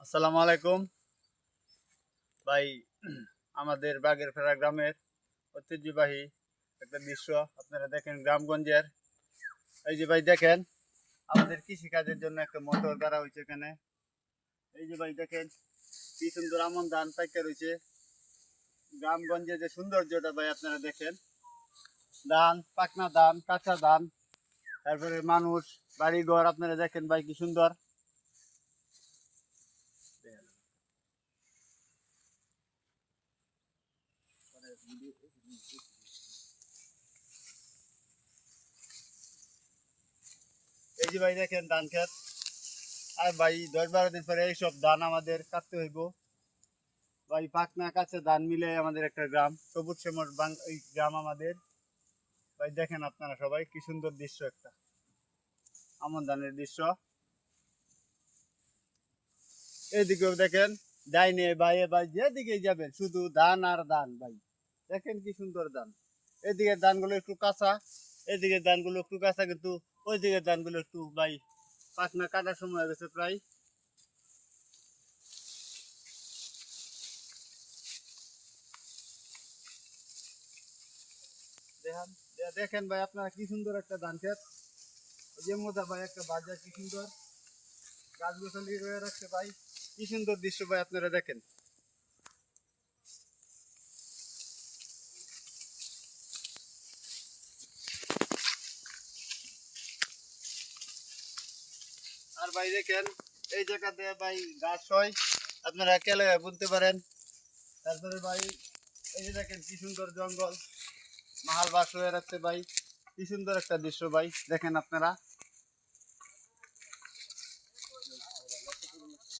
আসসালামু আলাইকুম ভাই। আমাদের বাগেরপাড়া গ্রামের ঐতিহ্যবাহী একটা দৃশ্য আপনারা দেখেন গ্রামগঞ্জের। এই যে ভাই দেখেন, আমাদের কৃষিকাজের জন্য একটা মোটর দ্বারা হয়েছে এখানে। এই যে ভাই দেখেন কি সুন্দর আমন ধান পাইকা রয়েছে। গ্রামগঞ্জে যে সৌন্দর্যটা ভাই আপনারা দেখেন, ধান, পাকনা ধান, কাঁচা ধান, তারপরে মানুষ, বাড়ি ঘর আপনারা দেখেন ভাই কি সুন্দর। এই যে ভাই দেখেন ধান ক্ষেত। আর ভাই 10-12 দিন পরে এইসব ধান আমাদের কাটতে হইব ভাই। পাকনা কাঁচা ধান মিলে আমাদের একটা গ্রাম, সবুজ শ্যামল এই গ্রাম আমাদের। ভাই দেখেন আপনারা সবাই কি সুন্দর দৃশ্য, একটা আমন ধানের দৃশ্য। এদিকেও দেখেন, ডাইনে বাইয়ে ভাই যেদিকে যাবেন শুধু ধান আর ধান ভাই। দেখেন কি সুন্দর ধান। এদিকে ধানগুলো একটু কাঁচা, এদিকে ধানগুলো একটু কাঁচা, কিন্তু ওই দিকে ধানগুলো একটু ভাই পাকনা কাটার সময় হয়ে গেছে প্রায়। দেখেন, দেখেন ভাই আপনারা কি সুন্দর একটা ধান ক্ষেত। যে মজা ভাই, একটা বাজার কি সুন্দর, গাছগাছালি রয়ে রাখছে ভাই। কি সুন্দর দৃশ্য ভাই আপনারা দেখেন। আর ভাই দেখেন, এই জায়গাতে ভাই গাছ হয়, আপনারা কেলে বুনতে পারেন। তারপরে ভাই এই যে দেখেন কি সুন্দর জঙ্গল, মাহাল বাস হয়ে রাখছে ভাই। কি সুন্দর একটা দৃশ্য ভাই, দেখেন আপনারা।